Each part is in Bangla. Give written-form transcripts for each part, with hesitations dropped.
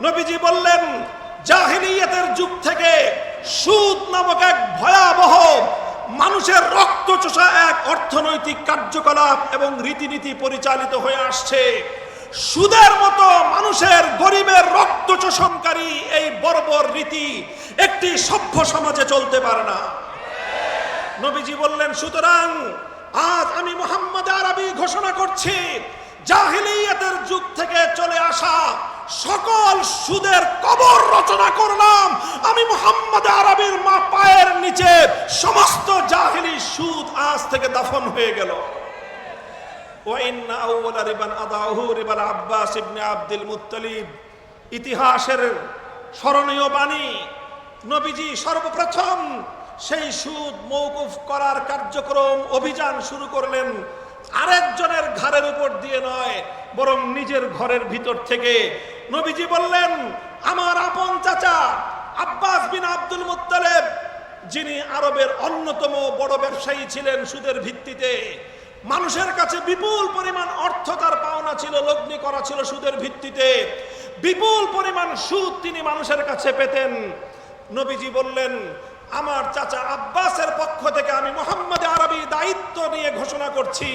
নবীজি বললেন, জাহিলিয়াতের যুগ থেকে সুদ নামক এক ভয়াবহ মানুষের রক্তচোষা এক অর্থনৈতিক কার্যকলাপ এবং রীতিনীতি পরিচালিত হয়ে আসছে। সুদের মতো মানুষের, গরিবের রক্তচোষণকারী এই বর্বর রীতি একটি সভ্য সমাজে চলতে পারে না। নবীজি বললেন, সুতরাং আজ আমি মুহাম্মদ আরবি ঘোষণা করছি, জাহিলিয়াতের যুগ থেকে চলে আসা সকল সুদের কবর রচনা করলাম আমি মুহাম্মদ আরবির মা পায়ের নিচে। সমস্ত জাহিলি সুদ আজ থেকে দাফন হয়ে গেল। ইতিহাসের স্মরণীয় বাণী, নবীজি সর্বপ্রথম সেই সুদ মওকুফ করার কার্যক্রম অভিযান শুরু করলেন আরেকজনের ঘাড়ের উপর দিয়ে নয়, বরং নিজের ঘরের ভিতর থেকে। নবীজি বললেন, আমার আপন চাচা আব্বাস বিন আব্দুল মুত্তালিব, যিনি আরবের অন্যতম বড় ব্যবসায়ী ছিলেন সুদের ভিত্তিতে, মানুষের কাছে বিপুল পরিমাণ অর্থ তার পাওনা ছিল, লগ্নি করা ছিল সুদের ভিত্তিতে, বিপুল পরিমাণ সুদ তিনি মানুষের কাছে পেতেন। নবীজি বললেন, আমার চাচা আব্বাসের পক্ষ থেকে আমি মুহাম্মদ আরবি দায়িত্ব নিয়ে ঘোষণা করছি,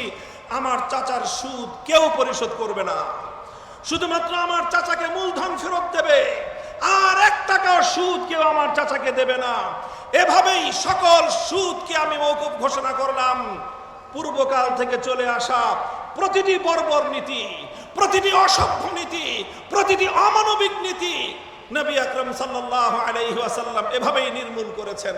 আমার চাচার সুদ কেউ পরিশোধ করবে না। শুধুমাত্র আমার চাচাকে মূলধন ফেরত দেবে, আর 1 টাকাও সুদ কেউ আমার চাচাকে দেবে না। এভাবেই সকল সুদকে আমি মওকুফ ঘোষণা করলাম। পূর্বকাল থেকে চলে আসা প্রতিটি বর্বর নীতি, প্রতিটি অসভ্য নীতি, প্রতিটি অমানবিক নীতি নবী আকরাম সাল্লাল্লাহু আলাইহি ওয়াসাল্লাম এভাবেই নির্মূল করেছেন।